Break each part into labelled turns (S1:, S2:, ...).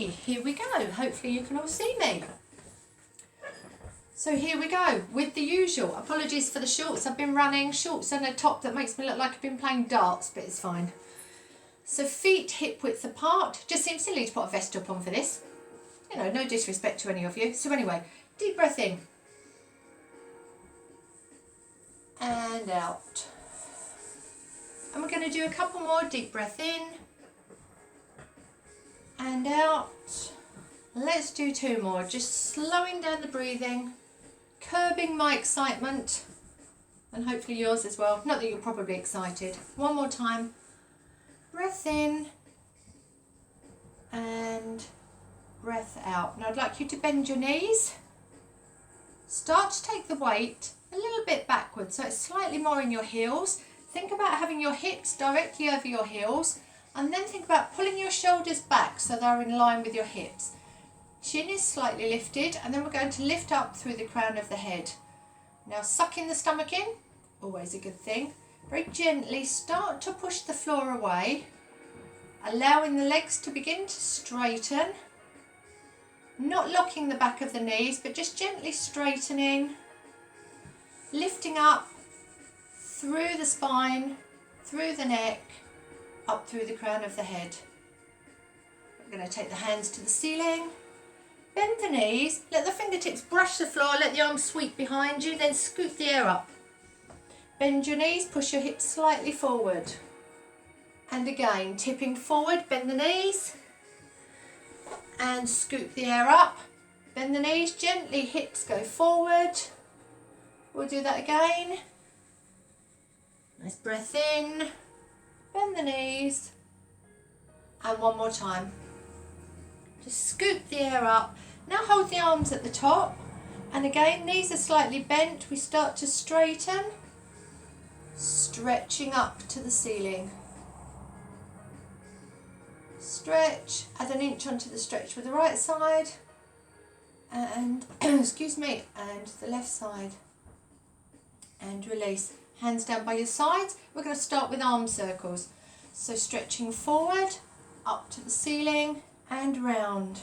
S1: Okay, here we go. Hopefully you can all see me. So here we go with the usual. Apologies for the shorts. I've been running shorts and a top that makes me look like I've been playing darts, but it's fine. So feet hip width apart. Just seems silly to put a vest top on for this. You know, no disrespect to any of you. So anyway, deep breath in. And out. And we're going to do a couple more. Deep breath in. And out. Let's do 2 more. Just slowing down the breathing. Curbing my excitement. And hopefully yours as well. Not that you're probably excited. 1 more time. Breath in. And breath out. Now I'd like you to bend your knees. Start to take the weight a little bit backwards, so it's slightly more in your heels. Think about having your hips directly over your heels, and then think about pulling your shoulders back so they're in line with your hips. Chin is slightly lifted, and then we're going to lift up through the crown of the head. Now sucking the stomach in, always a good thing. Very gently start to push the floor away, allowing the legs to begin to straighten. Not locking the back of the knees, but just gently straightening. Lifting up through the spine, through the neck, up through the crown of the head. We're going to take the hands to the ceiling. Bend the knees, let the fingertips brush the floor, let the arms sweep behind you, then scoop the air up. Bend your knees, push your hips slightly forward. And again, tipping forward, bend the knees. And scoop the air up. Bend the knees, gently hips go forward. We'll do that again. Nice breath in. Bend the knees. And 1 more time. Just scoop the air up. Now hold the arms at the top. And again, knees are slightly bent. We start to straighten. Stretching up to the ceiling. Stretch, add an inch onto the stretch with the right side. And, excuse me, and the left side. And release. Hands down by your sides. We're going to start with arm circles. So stretching forward, up to the ceiling and round.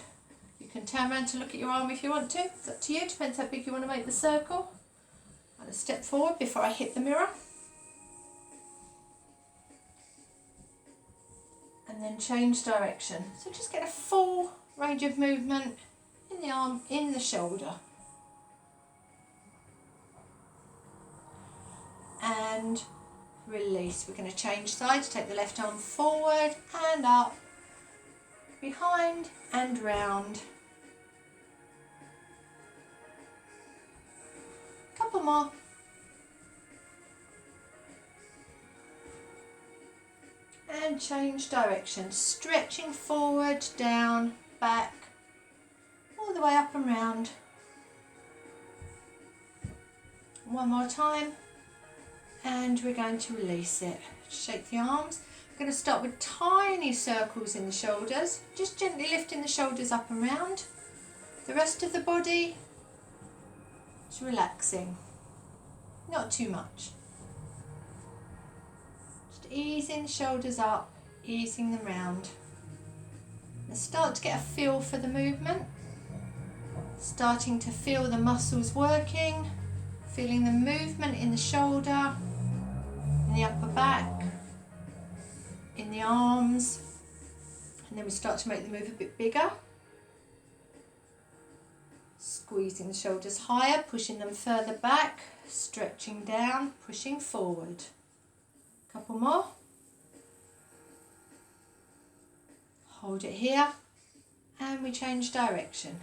S1: You can turn around to look at your arm if you want to. It's up to you, depends how big you want to make the circle. And a step forward before I hit the mirror. And then change direction. So just get a full range of movement in the arm, in the shoulder. And release. We're going to change sides. Take the left arm forward and up, behind and round. Couple more. And change direction. Stretching forward, down, back, all the way up and round. 1 more time. And we're going to release it. Shake the arms. We're going to start with tiny circles in the shoulders, just gently lifting the shoulders up and round. The rest of the body is relaxing, not too much. Just easing the shoulders up, easing them round. And start to get a feel for the movement. Starting to feel the muscles working, feeling the movement in the shoulder, in the upper back, in the arms, and then we start to make the move a bit bigger. Squeezing the shoulders higher, pushing them further back, stretching down, pushing forward. Couple more. Hold it here, and we change direction.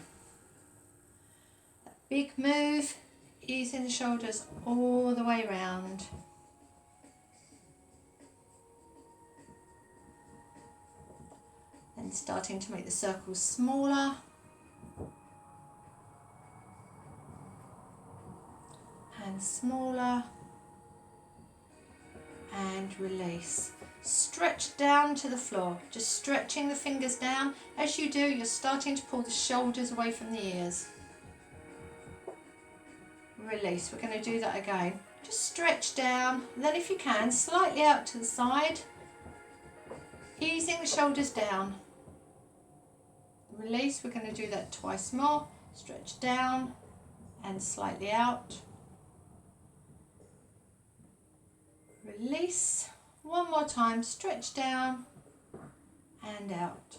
S1: That big move, easing the shoulders all the way round. And starting to make the circles smaller. And smaller. And release. Stretch down to the floor. Just stretching the fingers down. As you do, you're starting to pull the shoulders away from the ears. Release. We're going to do that again. Just stretch down. And then if you can, slightly out to the side. Easing the shoulders down. release. We're going to do that twice more. Stretch down and slightly out. Release. One more time, stretch down and out.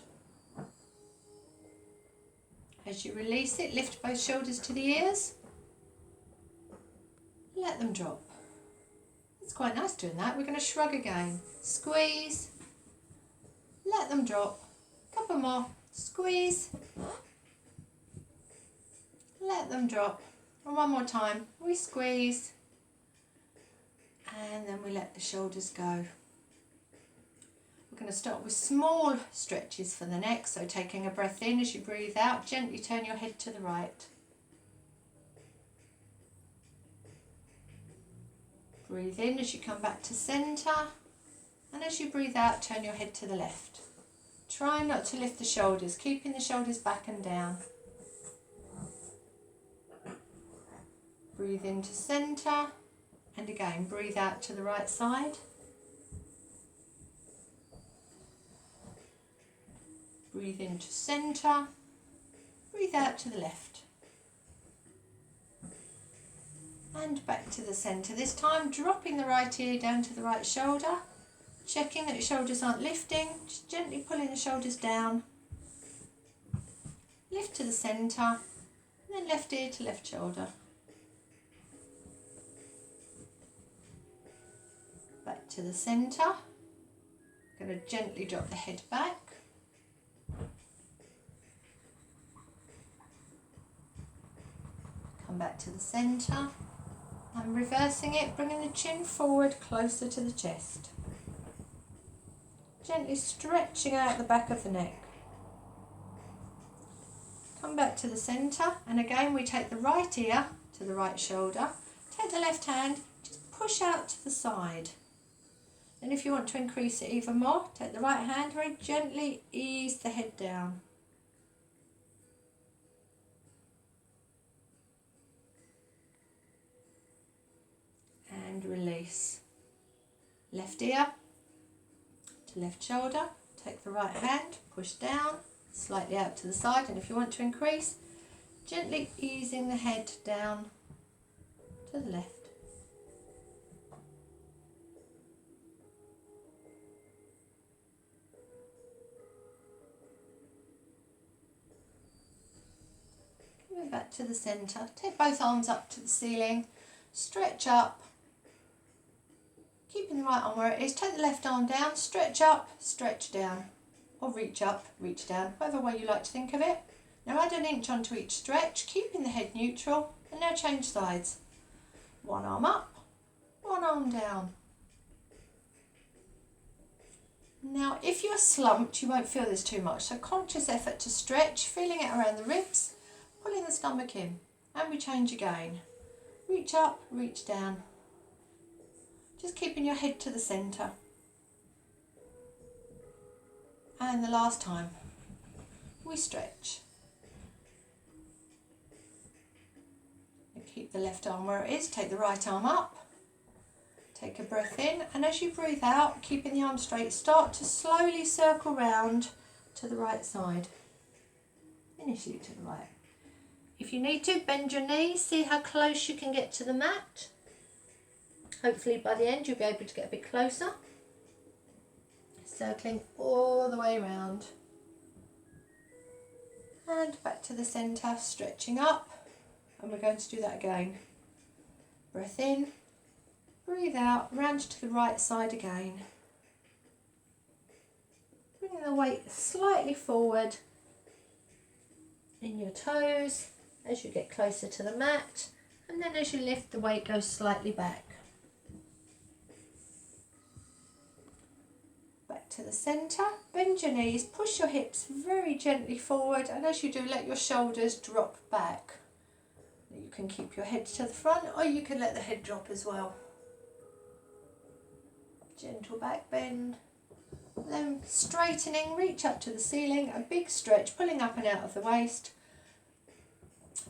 S1: As you release it, lift both shoulders to the ears. Let them drop. It's quite nice doing that. We're going to shrug again. Squeeze. Let them drop. A couple more. Squeeze. Let them drop. And one more time. We squeeze. And then we let the shoulders go. We're going to start with small stretches for the neck. So taking a breath in as you breathe out, gently turn your head to the right. Breathe in as you come back to centre. And as you breathe out, turn your head to the left. Try not to lift the shoulders, keeping the shoulders back and down. Breathe into centre. And again, breathe out to the right side. Breathe into centre. Breathe out to the left. And back to the centre. This time, dropping the right ear down to the right shoulder. Checking that your shoulders aren't lifting. Just gently pulling the shoulders down. Lift to the centre. And then left ear to left shoulder. Back to the centre. Going to gently drop the head back. Come back to the centre. And reversing it, bringing the chin forward closer to the chest. Gently stretching out the back of the neck. Come back to the centre, and again we take the right ear to the right shoulder. Take the left hand, just push out to the side. And if you want to increase it even more, take the right hand, very gently ease the head down. And release. Left ear to left shoulder. Take the right hand, push down, slightly out to the side. And if you want to increase, gently easing the head down to the left. Coming back to the centre. Take both arms up to the ceiling. Stretch up. Keeping the right arm where it is. Take the left arm down. Stretch up, stretch down. Or reach up, reach down. Whatever way you like to think of it. Now add an inch onto each stretch, keeping the head neutral. And now change sides. One arm up, one arm down. Now if you're slumped, you won't feel this too much. So conscious effort to stretch, feeling it around the ribs, pulling the stomach in. And we change again. Reach up, reach down. Just keeping your head to the centre. And the last time, we stretch. And keep the left arm where it is, take the right arm up. Take a breath in, and as you breathe out, keeping the arm straight, start to slowly circle round to the right side. Initially to the right. If you need to, bend your knees, see how close you can get to the mat. Hopefully by the end you'll be able to get a bit closer. Circling all the way around. And back to the centre, stretching up. And we're going to do that again. Breath in, breathe out, round to the right side again. Bringing the weight slightly forward in your toes as you get closer to the mat. And then as you lift, the weight goes slightly back. To the centre, bend your knees, push your hips very gently forward, and as you do, let your shoulders drop back. You can keep your head to the front, or you can let the head drop as well. Gentle back bend, then straightening, reach up to the ceiling, a big stretch, pulling up and out of the waist.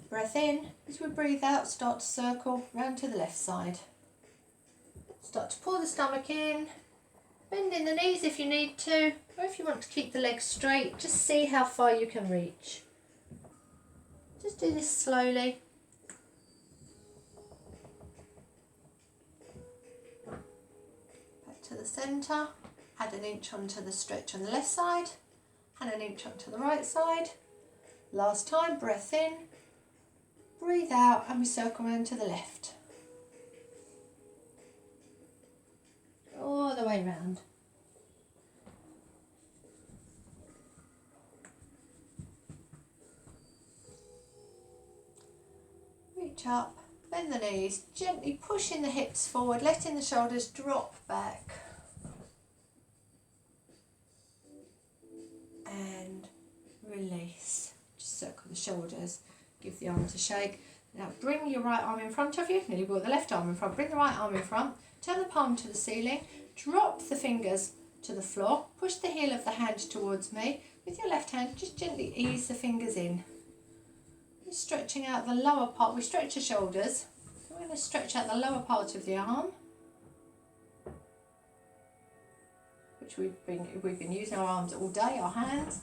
S1: Breath in, as we breathe out, start to circle round to the left side. Start to pull the stomach in. Bending the knees if you need to, or if you want to keep the legs straight, just see how far you can reach. Just do this slowly. Back to the centre, add an inch onto the stretch on the left side, and an inch onto the right side. Last time, breath in, breathe out, and we circle around to the left. All the way round. Reach up, bend the knees, gently pushing the hips forward, letting the shoulders drop back. And release. Just circle the shoulders, give the arms a shake. Now bring your right arm in front of you, nearly brought the left arm in front, bring the right arm in front, turn the palm to the ceiling, drop the fingers to the floor, push the heel of the hand towards me. With your left hand, just gently ease the fingers in. You're stretching out the lower part, we stretch the shoulders, we're going to stretch out the lower part of the arm, which we've been using our arms all day, our hands,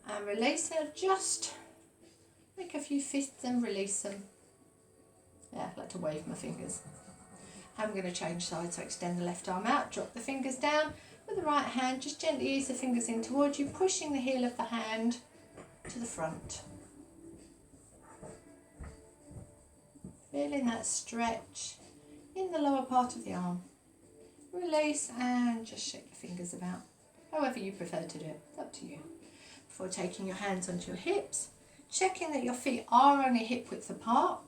S1: and release. Now just make a few fists and release them. Yeah, I like to wave my fingers. I'm going to change sides, so extend the left arm out, drop the fingers down. With the right hand, just gently ease the fingers in towards you, pushing the heel of the hand to the front. Feeling that stretch in the lower part of the arm. Release and just shake the fingers about. However you prefer to do it, it's up to you. Before taking your hands onto your hips, checking that your feet are only hip width apart.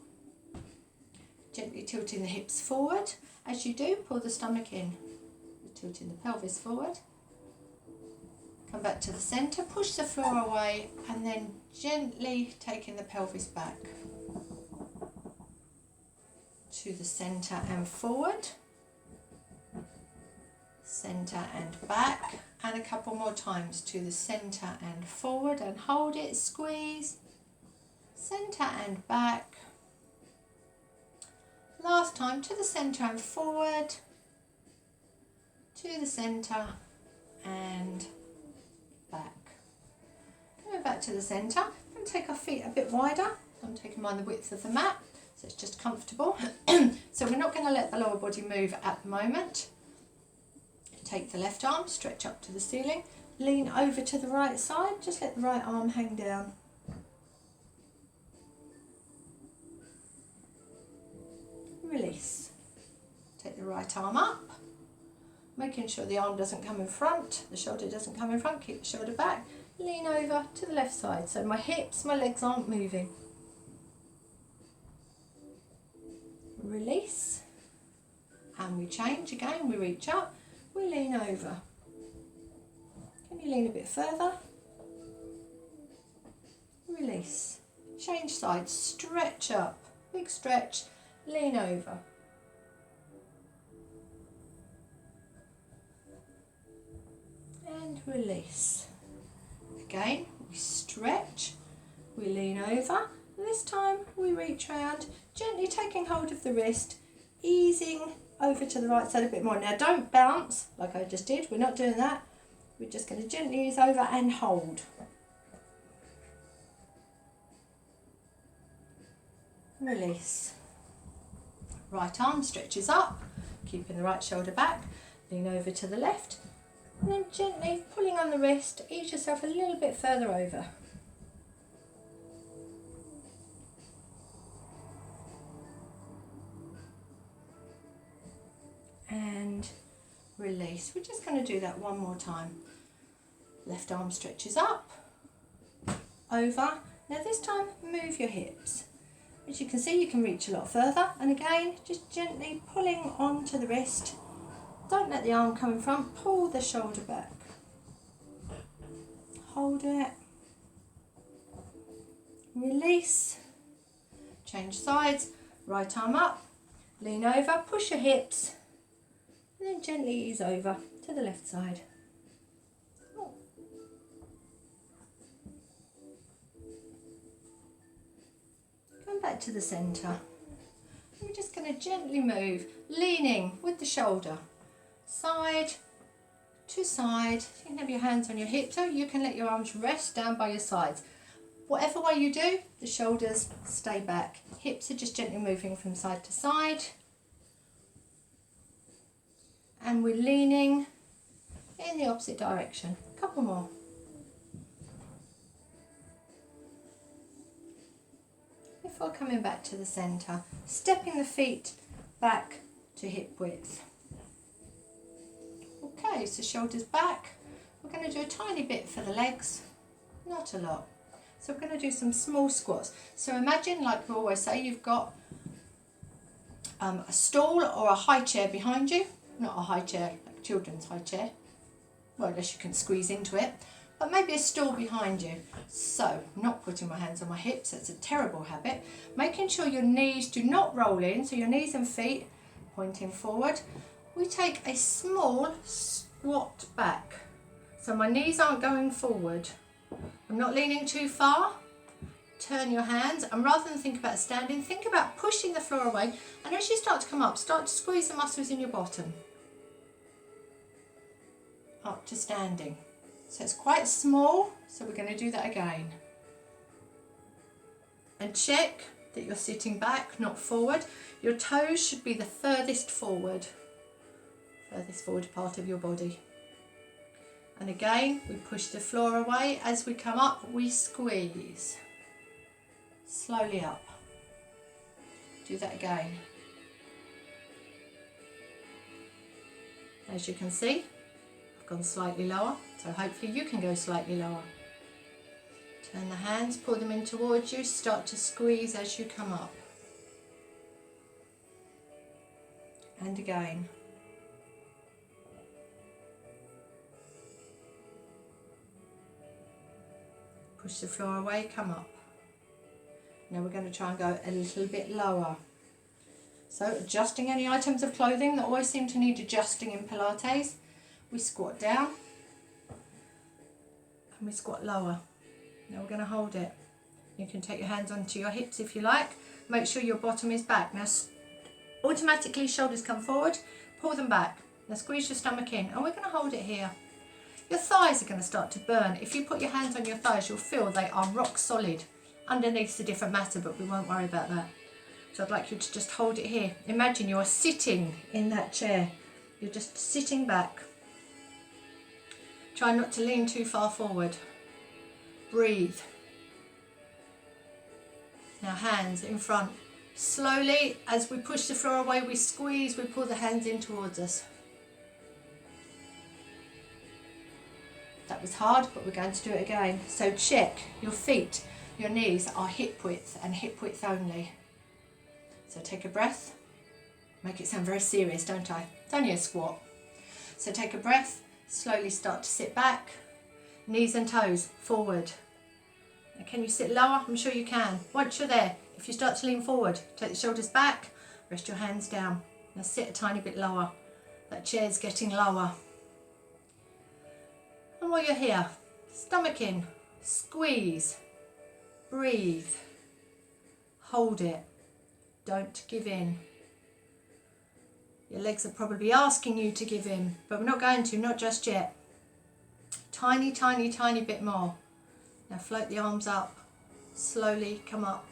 S1: Gently tilting the hips forward. As you do, pull the stomach in. Tilting the pelvis forward. Come back to the centre, push the floor away, and then gently taking the pelvis back. To the centre and forward. Centre and back. And a couple more times to the centre and forward, and hold it, squeeze. Centre and back. Last time to the centre and forward, to the centre and back. Going back to the centre, I'm going to take our feet a bit wider. I'm taking mine the width of the mat, so it's just comfortable. So we're not going to let the lower body move at the moment. Take the left arm, stretch up to the ceiling, lean over to the right side, just let the right arm hang down. Release. Take the right arm up, making sure the arm doesn't come in front, the shoulder doesn't come in front, keep the shoulder back, lean over to the left side, so my hips, my legs aren't moving. Release, and we change again, we reach up, we lean over. Can you lean a bit further? Release, change sides, stretch up, big stretch, lean over. And release. Again, we stretch, we lean over. This time we reach round, gently taking hold of the wrist, easing over to the right side a bit more. Now don't bounce like I just did, we're not doing that. We're just going to gently ease over and hold. Release. Right arm stretches up, keeping the right shoulder back, lean over to the left, and then gently pulling on the wrist, ease yourself a little bit further over. And release. We're just going to do that one more time. Left arm stretches up, over. Now this time move your hips. As you can see, you can reach a lot further, and again just gently pulling onto the wrist. Don't let the arm come in front, pull the shoulder back. Hold it. Release. Change sides, right arm up, lean over, push your hips, and then gently ease over to the left side. Come back to the centre. We're just going to gently move, leaning with the shoulder, side to side. You can have your hands on your hips, or you can let your arms rest down by your sides. Whatever way you do, the shoulders stay back. Hips are just gently moving from side to side. And we're leaning in the opposite direction. A couple more. Before coming back to the centre, stepping the feet back to hip width. Okay, so shoulders back. We're going to do a tiny bit for the legs, not a lot. So we're going to do some small squats. So imagine, like we always say, you've got a stool or a high chair behind you. Not a high chair, like a children's high chair. Well, unless you can squeeze into it. But maybe a stool behind you. So, not putting my hands on my hips, that's a terrible habit. Making sure your knees do not roll in, so your knees and feet pointing forward. We take a small squat back. So my knees aren't going forward. I'm not leaning too far. Turn your hands, and rather than think about standing, think about pushing the floor away. And as you start to come up, start to squeeze the muscles in your bottom. Up to standing. So it's quite small, so we're going to do that again. And check that you're sitting back, not forward. Your toes should be the furthest forward part of your body. And again, we push the floor away. As we come up, we squeeze. Slowly up. Do that again. As you can see, I've gone slightly lower, so hopefully you can go slightly lower. Turn the hands, pull them in towards you, start to squeeze as you come up. And again. Push the floor away, come up. Now we're going to try and go a little bit lower. So adjusting any items of clothing that always seem to need adjusting in Pilates. We squat down and we squat lower. Now we're going to hold it. You can take your hands onto your hips if you like. Make sure your bottom is back. Now automatically shoulders come forward, pull them back. Now squeeze your stomach in, and we're going to hold it here. Your thighs are going to start to burn. If you put your hands on your thighs, you'll feel they are rock solid. Underneath's a different matter, but we won't worry about that. So I'd like you to just hold it here. Imagine you are sitting in that chair. You're just sitting back. Try not to lean too far forward. Breathe. Now hands in front. Slowly, as we push the floor away, we squeeze, we pull the hands in towards us. That was hard, but we're going to do it again. So check your feet, your knees are hip width and hip width only. So take a breath. Make it sound very serious, don't I? It's only a squat. So take a breath, slowly start to sit back, knees and toes forward. Now, can you sit lower? I'm sure you can. Once you're there, if you start to lean forward, take the shoulders back, rest your hands down. Now sit a tiny bit lower. That chair's getting lower. And while you're here, stomach in, squeeze, breathe, hold it, don't give in. Your legs are probably asking you to give in, but we're not going to, not just yet. Tiny, tiny, tiny bit more. Now float the arms up, slowly come up.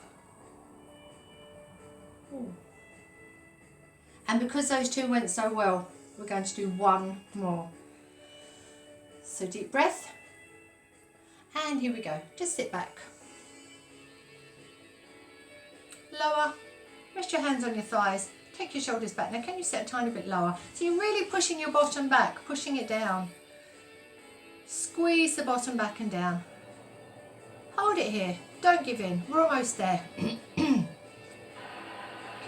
S1: Ooh. And because those two went so well, we're going to do one more. So deep breath, and here we go. Just sit back. Lower, rest your hands on your thighs, take your shoulders back. Now can you sit a tiny bit lower? So you're really pushing your bottom back, pushing it down. Squeeze the bottom back and down. Hold it here, don't give in, we're almost there. Can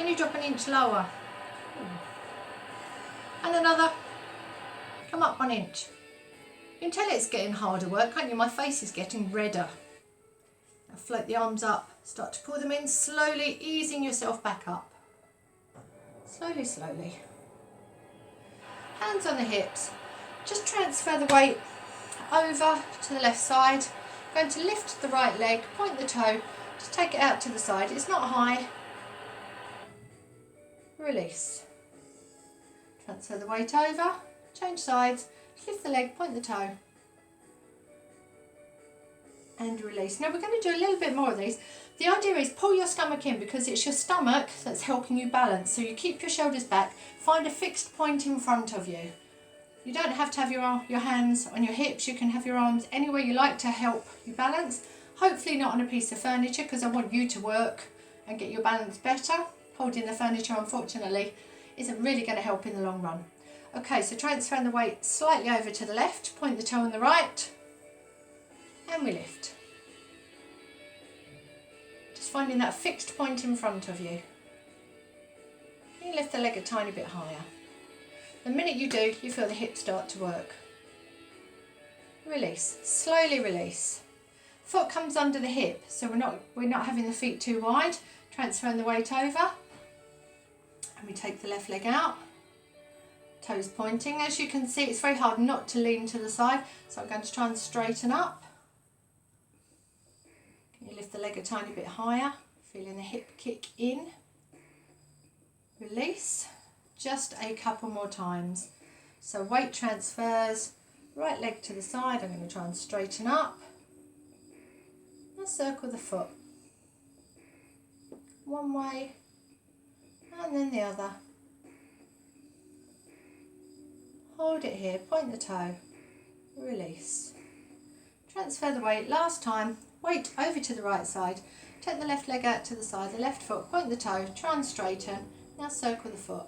S1: you drop an inch lower? And another, come up 1 inch. You can tell it's getting harder work, can't you? My face is getting redder. Now float the arms up, start to pull them in, slowly easing yourself back up. Slowly, slowly. Hands on the hips. Just transfer the weight over to the left side. Going to lift the right leg, point the toe, just take it out to the side. It's not high. Release. Transfer the weight over, change sides, Lift the leg, point the toe. And release. Now we're going to do a little bit more of these. The idea is pull your stomach in because it's your stomach that's helping you balance. So you keep your shoulders back, find a fixed point in front of you. You don't have to have your hands on your hips, you can have your arms anywhere you like to help you balance. Hopefully not on a piece of furniture because I want you to work and get your balance better. Holding the furniture unfortunately isn't really going to help in the long run. Okay, so transferring the weight slightly over to the left, point the toe on the right, and we lift. Just finding that fixed point in front of you. You lift the leg a tiny bit higher. The minute you do, you feel the hips start to work. Release, slowly release. Foot comes under the hip, so we're not having the feet too wide. Transferring the weight over, and we take the left leg out. Toes pointing. As you can see, it's very hard not to lean to the side, so I'm going to try and straighten up. Can you lift the leg a tiny bit higher, feeling the hip kick in. Release, just a couple more times. So weight transfers, right leg to the side. I'm going to try and straighten up. And circle the foot. One way, and then the other. Hold it here, point the toe, release. Transfer the weight, last time, weight over to the right side. Take the left leg out to the side, the left foot, point the toe, try and straighten. Now circle the foot.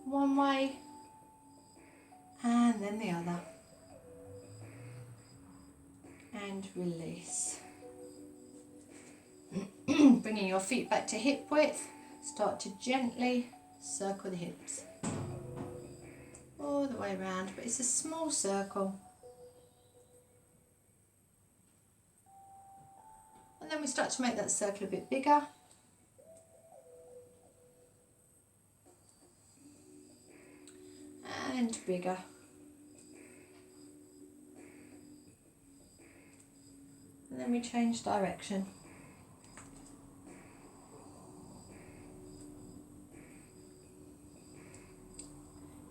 S1: One way, and then the other. And release. Bringing your feet back to hip width, start to gently circle the hips. All the way around, but it's a small circle. And then we start to make that circle a bit bigger. And bigger. And then we change direction.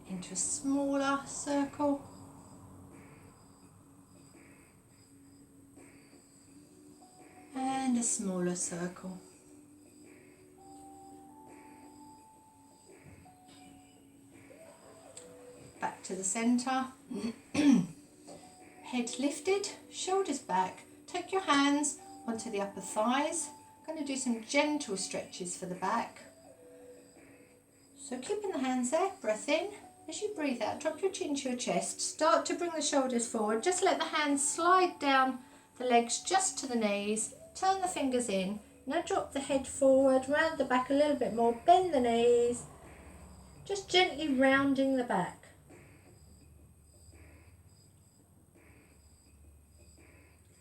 S1: Into a smaller circle. And a smaller circle. Back to the centre. Head lifted, shoulders back. Take your hands onto the upper thighs. I'm going to do some gentle stretches for the back. So keeping the hands there, breath in. As you breathe out, drop your chin to your chest. Start to bring the shoulders forward. Just let the hands slide down the legs just to the knees. Turn the fingers in. Now drop the head forward, round the back a little bit more. Bend the knees. Just gently rounding the back.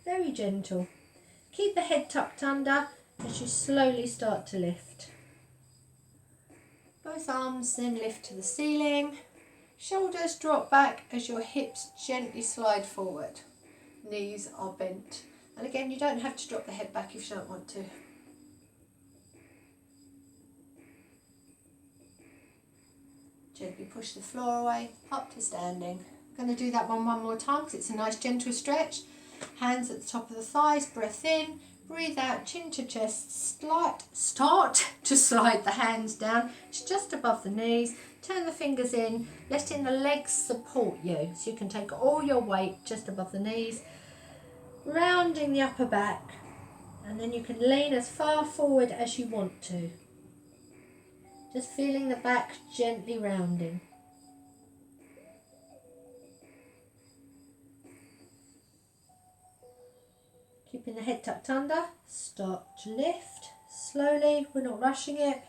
S1: Very gentle. Keep the head tucked under as you slowly start to lift. Both arms then lift to the ceiling. Shoulders drop back as your hips gently slide forward. Knees are bent. And again, you don't have to drop the head back if you don't want to. Gently push the floor away, up to standing. I'm going to do that one more time because it's a nice gentle stretch. Hands at the top of the thighs, breath in, breathe out, chin to chest, start to slide the hands down. It's just above the knees. Turn the fingers in, letting the legs support you. So you can take all your weight just above the knees, rounding the upper back, and then you can lean as far forward as you want to. Just feeling the back gently rounding. Keeping the head tucked under, start to lift slowly, we're not rushing it.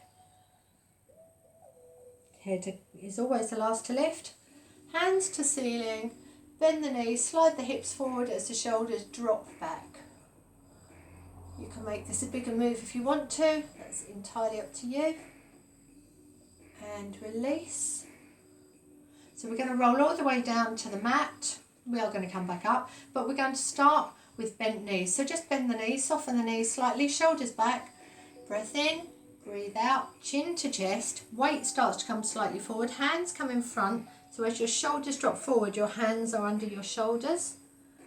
S1: Head is always the last to lift. Hands to ceiling, bend the knees, slide the hips forward as the shoulders drop back. You can make this a bigger move if you want to, that's entirely up to you. And release. So we're going to roll all the way down to the mat. We are going to come back up, but we're going to start with bent knees. So just bend the knees, soften the knees slightly, shoulders back, breath in, breathe out, chin to chest, weight starts to come slightly forward, hands come in front, So as your shoulders drop forward, your hands are under your shoulders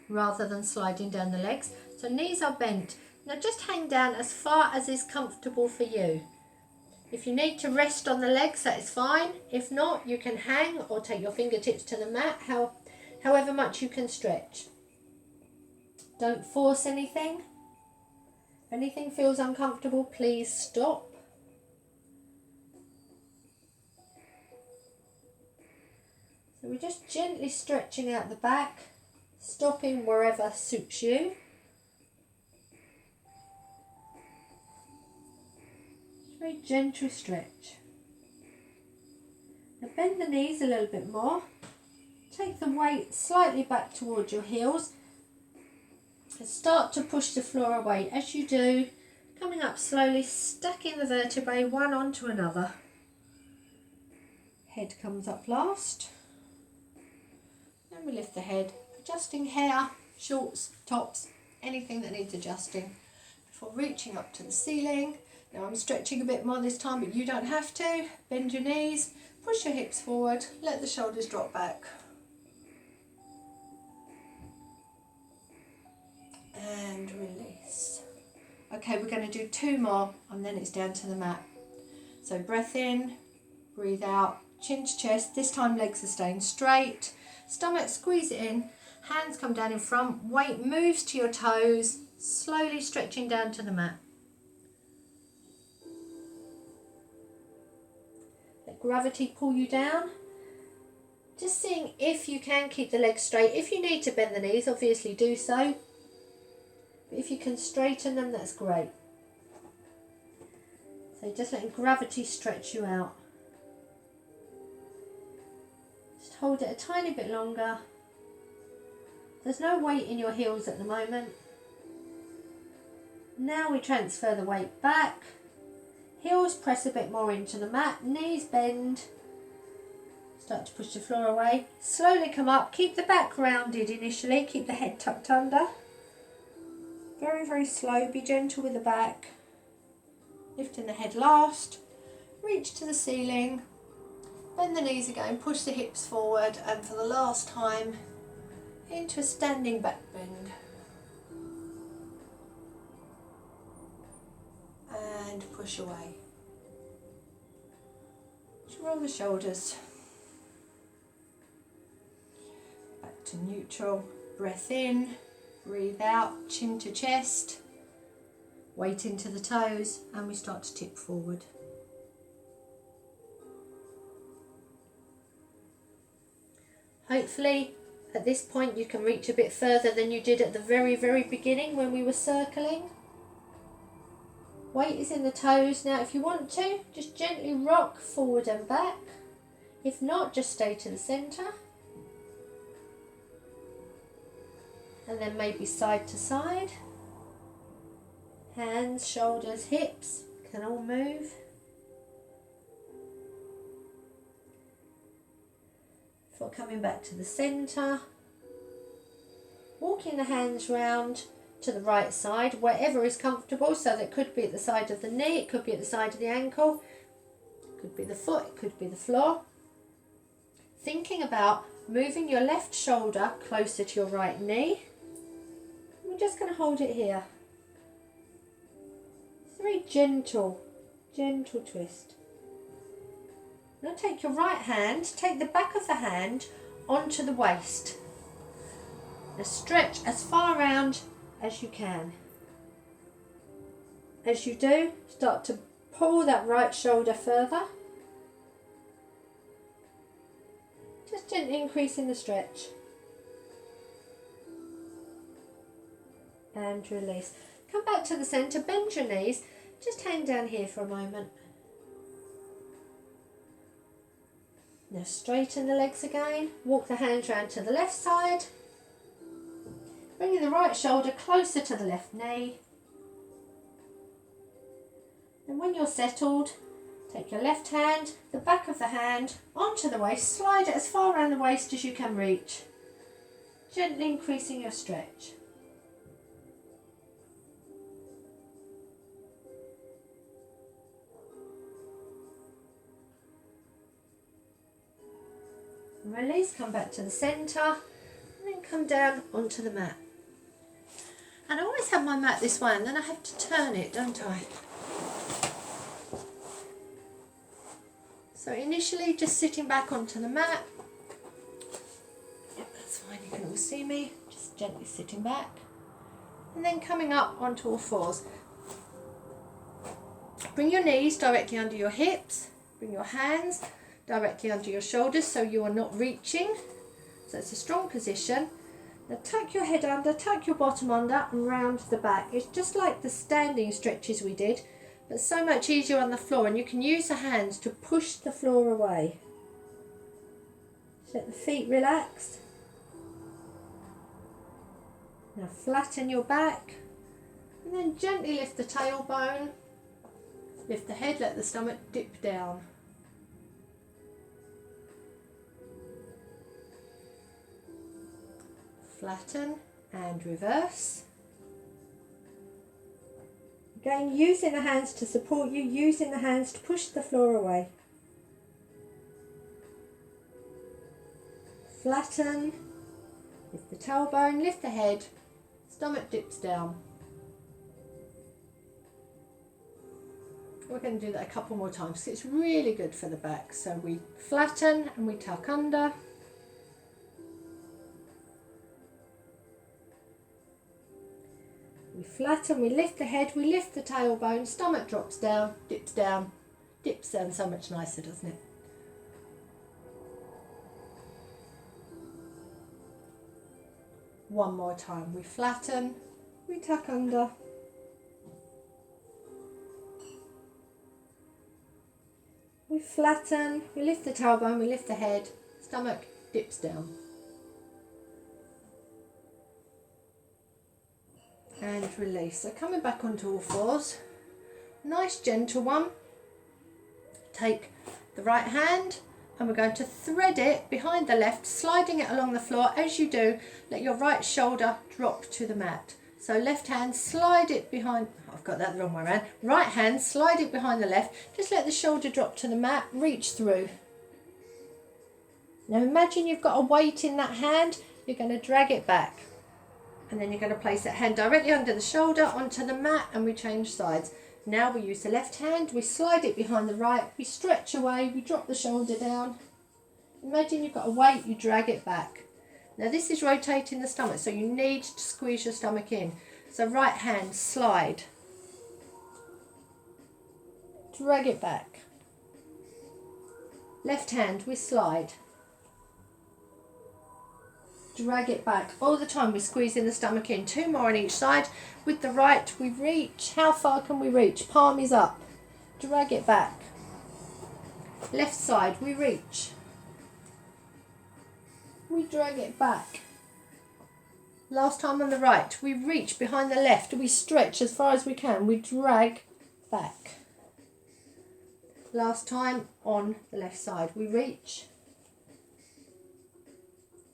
S1: rather than sliding down the legs. So knees are bent. Now just hang down as far as is comfortable for you. If you need to rest on the legs, that is fine. If not, you can hang or take your fingertips to the mat, however much you can stretch. Don't force anything. If anything feels uncomfortable, please stop. So we're just gently stretching out the back, stopping wherever suits you. Very gentle stretch. Now bend the knees a little bit more. Take the weight slightly back towards your heels and start to push the floor away. As you do, coming up slowly, stacking the vertebrae one onto another. Head comes up last. Then we lift the head, adjusting hair, shorts, tops, anything that needs adjusting before reaching up to the ceiling. Now I'm stretching a bit more this time, but you don't have to. Bend your knees, push your hips forward, let the shoulders drop back. And release. Okay, we're going to do 2 more and then it's down to the mat. So breath in, breathe out, chin to chest. This time legs are staying straight. Stomach, squeeze it in. Hands come down in front. Weight moves to your toes, slowly stretching down to the mat. Let gravity pull you down. Just seeing if you can keep the legs straight. If you need to bend the knees, obviously do so. But if you can straighten them, that's great. So just letting gravity stretch you out. Just hold it a tiny bit longer. There's no weight in your heels at the moment. Now we transfer the weight back. Heels press a bit more into the mat. Knees bend. Start to push the floor away. Slowly come up. Keep the back rounded initially. Keep the head tucked under. Very, very slow. Be gentle with the back. Lifting the head last. Reach to the ceiling. Bend the knees again. Push the hips forward. And for the last time, into a standing back bend. And push away. Just roll the shoulders. Back to neutral. Breath in. Breathe out, chin to chest, weight into the toes, and we start to tip forward. Hopefully, at this point, you can reach a bit further than you did at the very, very beginning when we were circling. Weight is in the toes. Now, if you want to, just gently rock forward and back. If not, just stay to the centre. And then maybe side to side. Hands, shoulders, hips can all move. Before coming back to the centre. Walking the hands round to the right side, wherever is comfortable. So that could be at the side of the knee, it could be at the side of the ankle, it could be the foot, it could be the floor. Thinking about moving your left shoulder closer to your right knee. We're just going to hold it here. It's a very gentle twist. Now take your right hand, take the back of the hand onto the waist. Now stretch as far around as you can. As you do, start to pull that right shoulder further. Just gently increasing the stretch. And release. Come back to the centre, bend your knees, just hang down here for a moment. Now straighten the legs again, walk the hands round to the left side, bringing the right shoulder closer to the left knee. And when you're settled, take your left hand, the back of the hand, onto the waist, slide it as far around the waist as you can reach, gently increasing your stretch. Release, come back to the centre, and then come down onto the mat. And I always have my mat this way, and then I have to turn it, don't I? So initially just sitting back onto the mat. Yep, that's fine, you can all see me. Just gently sitting back. And then coming up onto all fours. Bring your knees directly under your hips. Bring your hands directly under your shoulders so you are not reaching. So it's a strong position. Now tuck your head under, tuck your bottom under and round the back. It's just like the standing stretches we did, but so much easier on the floor, and you can use the hands to push the floor away. Let the feet relax. Now flatten your back and then gently lift the tailbone, lift the head, let the stomach dip down. Flatten and reverse. Again, using the hands to support you, using the hands to push the floor away. Flatten, lift the tailbone, lift the head, stomach dips down. We're going to do that a couple more times because it's really good for the back. So we flatten and we tuck under. We flatten, we lift the head, we lift the tailbone, stomach drops down, dips down so much nicer, doesn't it? One more time, we flatten, we tuck under. We flatten, we lift the tailbone, we lift the head, stomach dips down. And release. So coming back onto all fours, nice gentle one. Take the right hand and we're going to thread it behind the left, sliding it along the floor. As you do, let your right shoulder drop to the mat. So left hand, slide it behind, I've got that the wrong way around. Right hand, slide it behind the left, just let the shoulder drop to the mat, reach through. Now imagine you've got a weight in that hand, you're going to drag it back. And then you're going to place that hand directly under the shoulder onto the mat and we change sides. Now we use the left hand, we slide it behind the right, we stretch away, we drop the shoulder down. Imagine you've got a weight, you drag it back. Now this is rotating the stomach, so you need to squeeze your stomach in. So right hand, slide. Drag it back. Left hand, we slide. Drag it back. All the time we're squeezing the stomach in. Two more on each side. With the right, we reach. How far can we reach? Palm is up. Drag it back. Left side, we reach. We drag it back. Last time on the right, we reach behind the left. We stretch as far as we can. We drag back. Last time on the left side, we reach.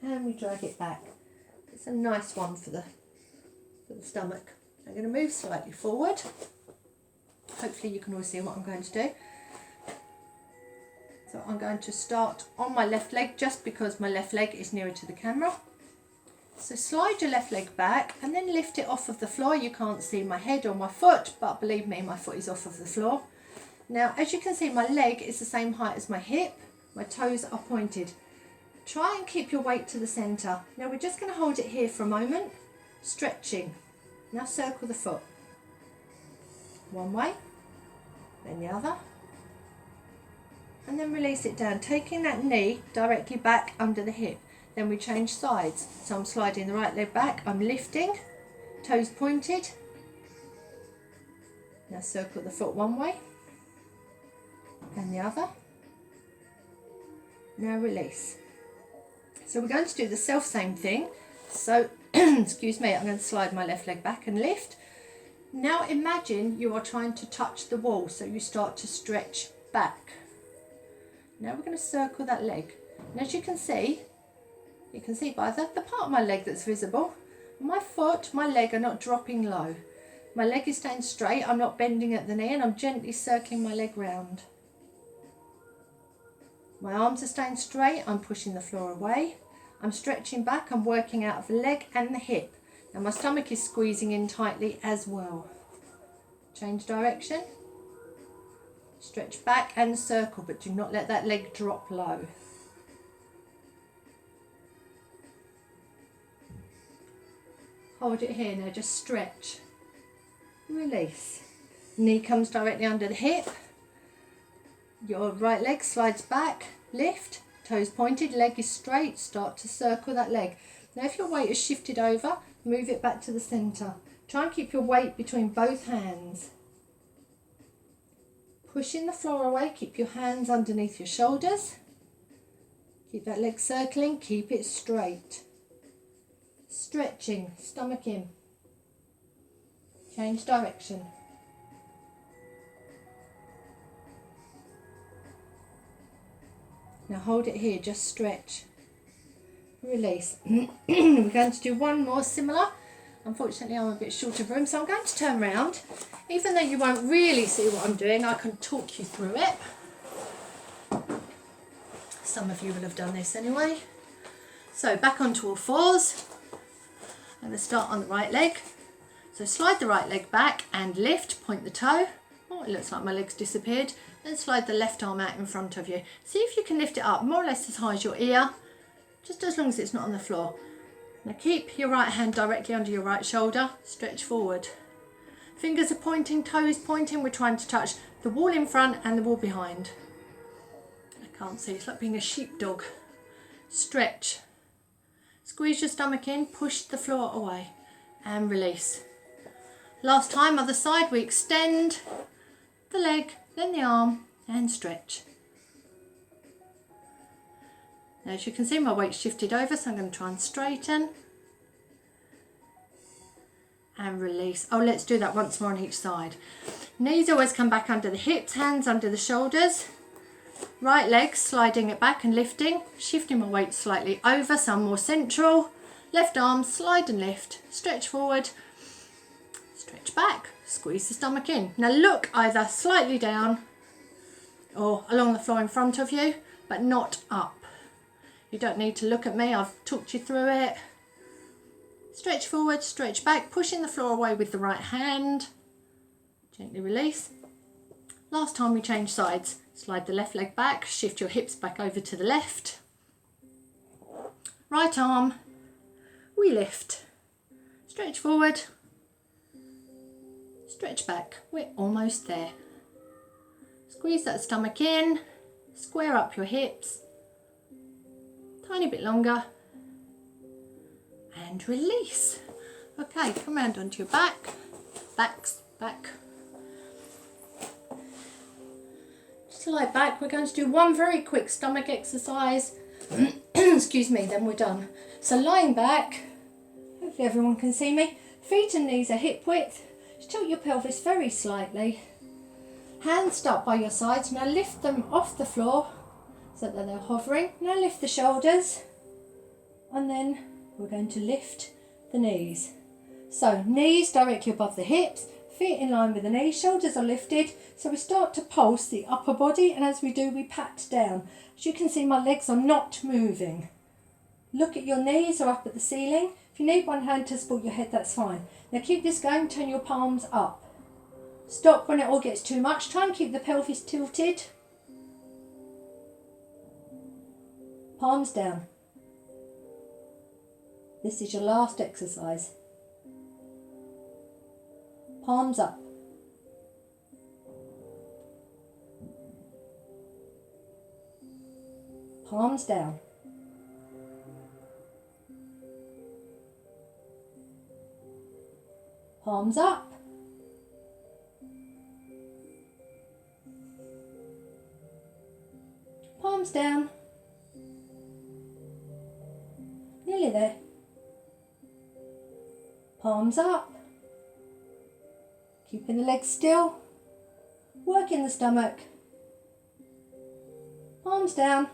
S1: And we drag it back. It's a nice one for the stomach. I'm going to move slightly forward. Hopefully you can all see what I'm going to do. So I'm going to start on my left leg just because my left leg is nearer to the camera. So slide your left leg back and then lift it off of the floor. You can't see my head or my foot, but believe me, my foot is off of the floor. Now, as you can see, my leg is the same height as my hip. My toes are pointed. Try and keep your weight to the centre. Now we're just going to hold it here for a moment, stretching. Now circle the foot. One way, then the other. And then release it down, taking that knee directly back under the hip. Then we change sides. So I'm sliding the right leg back, I'm lifting, toes pointed. Now circle the foot one way and the other. Now release. So we're going to do the same thing. So, excuse me, I'm going to slide my left leg back and lift. Now imagine you are trying to touch the wall, so you start to stretch back. Now we're going to circle that leg. And as you can see by the part of my leg that's visible, my foot, my leg are not dropping low. My leg is staying straight, I'm not bending at the knee, and I'm gently circling my leg round. My arms are staying straight, I'm pushing the floor away. I'm stretching back, I'm working out of the leg and the hip. Now my stomach is squeezing in tightly as well. Change direction. Stretch back and circle, but do not let that leg drop low. Hold it here now, just stretch. Release. Knee comes directly under the hip. Your right leg slides back, lift, toes pointed, leg is straight, start to circle that leg. Now if your weight is shifted over, move it back to the centre. Try and keep your weight between both hands. Pushing the floor away, keep your hands underneath your shoulders. Keep that leg circling, keep it straight. Stretching, stomach in. Change direction. Now hold it here, just stretch. Release. We're going to do one more similar. Unfortunately, I'm a bit short of room, so I'm going to turn around. Even though you won't really see what I'm doing, I can talk you through it. Some of you will have done this anyway. So back onto all fours. I'm going to start on the right leg. So slide the right leg back and lift, point the toe. Oh, it looks like my leg's disappeared. Then slide the left arm out in front of you. See if you can lift it up more or less as high as your ear, just as long as it's not on the floor. Now keep your right hand directly under your right shoulder, stretch forward. Fingers are pointing, toes pointing, we're trying to touch the wall in front and the wall behind. I can't see, it's like being a sheepdog. Stretch. Squeeze your stomach in, push the floor away and release. Last time, other side, we extend the leg, then the arm and stretch. Now as you can see, my weight's shifted over, so I'm going to try and straighten and release. Oh, let's do that once more on each side. Knees always come back under the hips, hands under the shoulders. Right leg sliding it back and lifting, shifting my weight slightly over, some more central. Left arm slide and lift, stretch forward, stretch back, squeeze the stomach in. Now look either slightly down or along the floor in front of you, but not up. You don't need to look at me, I've talked you through it. Stretch forward, stretch back, pushing the floor away with the right hand. Gently release. Last time we change sides. Slide the left leg back, shift your hips back over to the left. Right arm, we lift. Stretch forward, stretch back. We're almost there. Squeeze that stomach in, square up your hips. Tiny bit longer. And release. Okay, come round onto your back. Back. Just lie back. We're going to do one very quick stomach exercise. Excuse me, then we're done. So lying back, hopefully everyone can see me. Feet and knees are hip width. Just tilt your pelvis very slightly. Hands start by your sides. Now lift them off the floor so that they're hovering. Now lift the shoulders. And then we're going to lift the knees. So knees directly above the hips, feet in line with the knees, shoulders are lifted. So we start to pulse the upper body, and as we do, we pat down. As you can see, my legs are not moving. Look at your knees are up at the ceiling. If you need one hand to support your head, that's fine. Now keep this going, turn your palms up. Stop when it all gets too much. Try and keep the pelvis tilted. Palms down. This is your last exercise. Palms up. Palms down. Palms up. Palms down. Nearly there. Palms up. Keeping the legs still. Working the stomach. Palms down.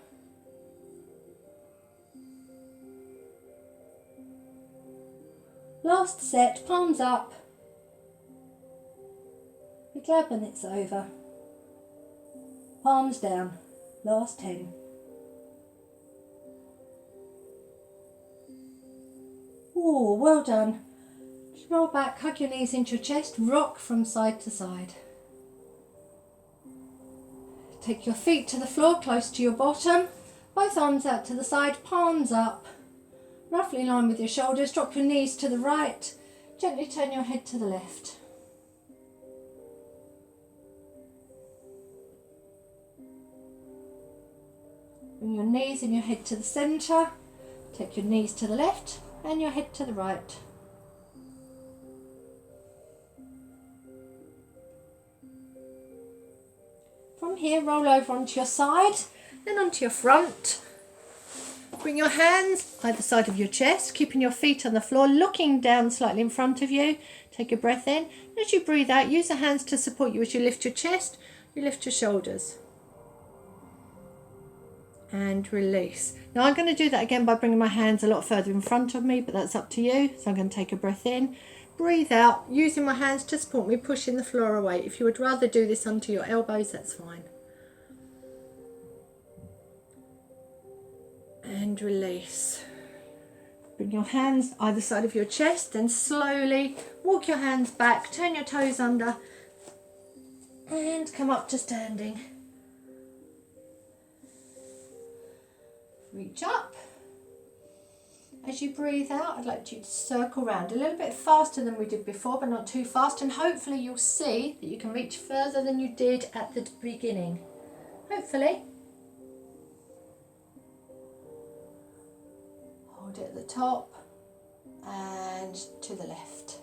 S1: Last set, palms up. Be glad when it's over. Palms down. Last 10. Oh, well done. Just roll back, hug your knees into your chest, rock from side to side. Take your feet to the floor, close to your bottom, both arms out to the side, palms up, roughly in line with your shoulders. Drop your knees to the right, gently turn your head to the left. Bring your knees and your head to the centre, take your knees to the left and your head to the right. From here, roll over onto your side, then onto your front. Bring your hands either side of your chest, keeping your feet on the floor, looking down slightly in front of you. Take a breath in. As you breathe out, use the hands to support you as you lift your chest, you lift your shoulders. And release. Now I'm going to do that again by bringing my hands a lot further in front of me, but that's up to you. So I'm going to take a breath in, breathe out, using my hands to support me, pushing the floor away. If you would rather do this onto your elbows, that's fine. And release. Bring your hands either side of your chest, then slowly walk your hands back, turn your toes under, and come up to standing. Reach up. As you breathe out, I'd like you to circle round a little bit faster than we did before, but not too fast, and hopefully you'll see that you can reach further than you did at the beginning. Hopefully. Hold it at the top and to the left.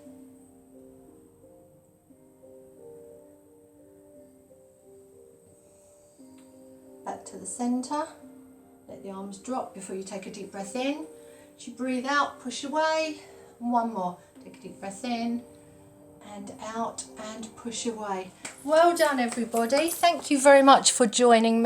S1: Back to the centre. Let the arms drop before you take a deep breath in. As you breathe out, push away. And one more. Take a deep breath in and out and push away. Well done, everybody. Thank you very much for joining me.